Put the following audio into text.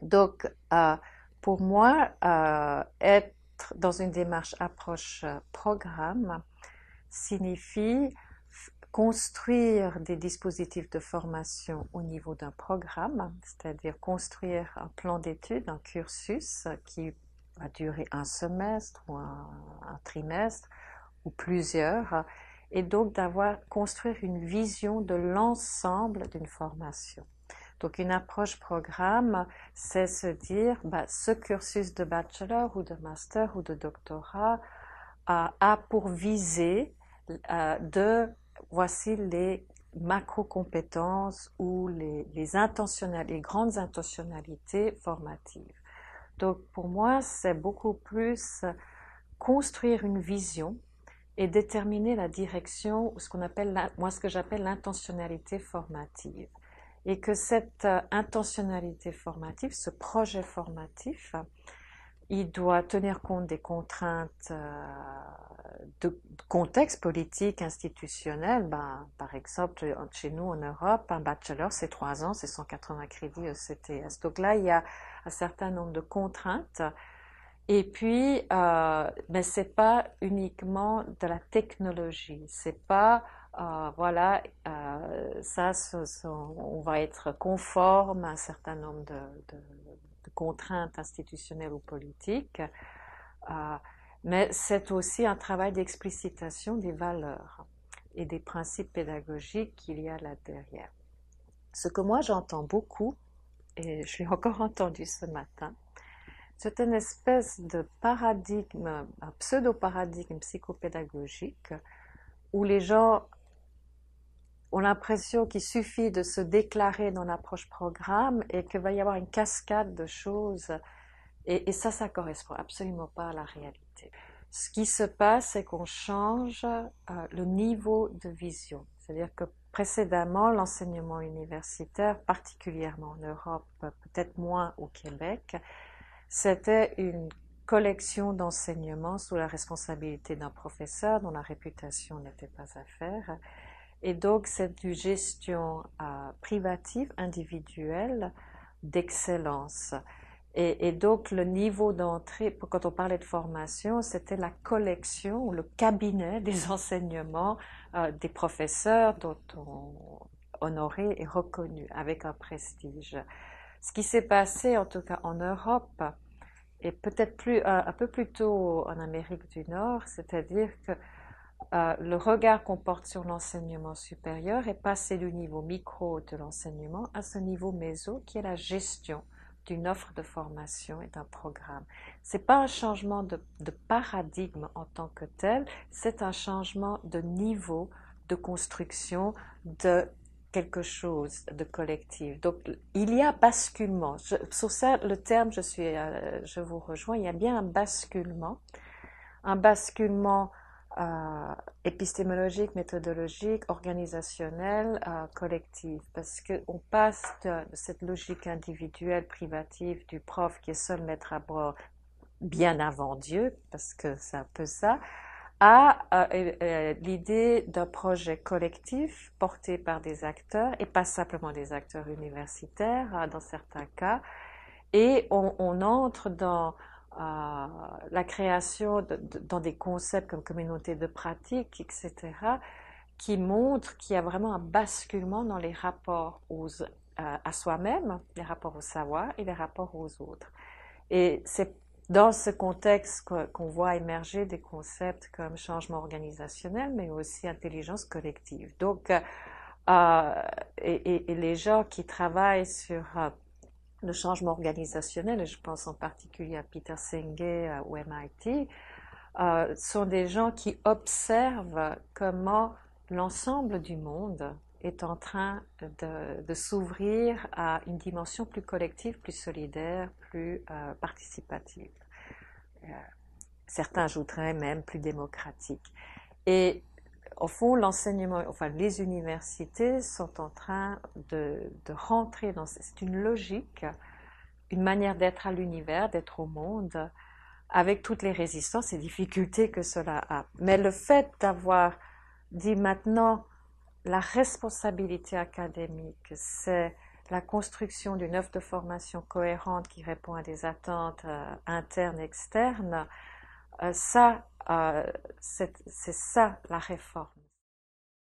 Donc, pour moi, être dans une démarche approche programme signifie construire des dispositifs de formation au niveau d'un programme, c'est-à-dire construire un plan d'études, un cursus qui va durer un semestre ou un trimestre ou plusieurs, et donc d'avoir construire une vision de l'ensemble d'une formation. Donc une approche programme, c'est se dire, ce cursus de bachelor ou de master ou de doctorat a pour visée de voici les macro-compétences ou les grandes intentionnalités formatives. Donc pour moi, c'est beaucoup plus construire une vision et déterminer la direction, ce qu'on appelle, moi ce que j'appelle l'intentionnalité formative. Et que cette intentionnalité formative, ce projet formatif, il doit tenir compte des contraintes de contexte politique, institutionnel. Par exemple, chez nous en Europe, un bachelor, c'est 3 ans, c'est 180 crédits ECTS. Donc là, il y a un certain nombre de contraintes. Et puis, mais c'est pas uniquement de la technologie. C'est pas, voilà, on va être conforme à un certain nombre de contraintes institutionnelles ou politiques. Euh, mais c'est aussi un travail d'explicitation des valeurs et des principes pédagogiques qu'il y a là derrière. Ce que moi j'entends beaucoup, et je l'ai encore entendu ce matin, c'est une espèce de paradigme, un pseudo-paradigme psychopédagogique où les gens ont l'impression qu'il suffit de se déclarer dans l'approche programme et qu'il va y avoir une cascade de choses. Et ça correspond absolument pas à la réalité. Ce qui se passe, c'est qu'on change le niveau de vision. C'est-à-dire que précédemment, l'enseignement universitaire, particulièrement en Europe, peut-être moins au Québec, c'était une collection d'enseignements sous la responsabilité d'un professeur dont la réputation n'était pas à faire. Et donc, c'est une gestion privative, individuelle, d'excellence. Et donc, le niveau d'entrée, quand on parlait de formation, c'était la collection, le cabinet des enseignements des professeurs dont on honoré et reconnu avec un prestige. Ce qui s'est passé, en tout cas en Europe, et peut-être un peu plus tôt en Amérique du Nord, c'est-à-dire que le regard qu'on porte sur l'enseignement supérieur est passé du niveau micro de l'enseignement à ce niveau méso qui est la gestion d'une offre de formation et d'un programme. C'est pas un changement de paradigme en tant que tel, c'est un changement de niveau de construction de quelque chose de collectif. Donc, il y a basculement. Sur ça, le terme, je vous rejoins, il y a bien un basculement épistémologique, méthodologique, organisationnel, collectif, parce qu'on passe de cette logique individuelle, privative du prof qui est seul maître à bord bien avant Dieu, parce que c'est un peu ça, à l'idée d'un projet collectif porté par des acteurs, et pas simplement des acteurs universitaires dans certains cas, et on entre dans la création dans des concepts comme communauté de pratique, etc., qui montrent qu'il y a vraiment un basculement dans les rapports à soi-même, les rapports au savoir et les rapports aux autres. Et c'est dans ce contexte qu'on voit émerger des concepts comme changement organisationnel, mais aussi intelligence collective. Donc, et les gens qui travaillent sur le changement organisationnel, et je pense en particulier à Peter Senge au MIT, sont des gens qui observent comment l'ensemble du monde est en train de s'ouvrir à une dimension plus collective, plus solidaire, plus participative. Euh, Certains ajouteraient même plus démocratique. Et au fond, l'enseignement, enfin les universités sont en train de rentrer dans, c'est une logique, une manière d'être à l'univers, d'être au monde, avec toutes les résistances et difficultés que cela a. Mais le fait d'avoir dit maintenant la responsabilité académique, c'est la construction d'une offre de formation cohérente qui répond à des attentes internes et externes, c'est ça la réforme.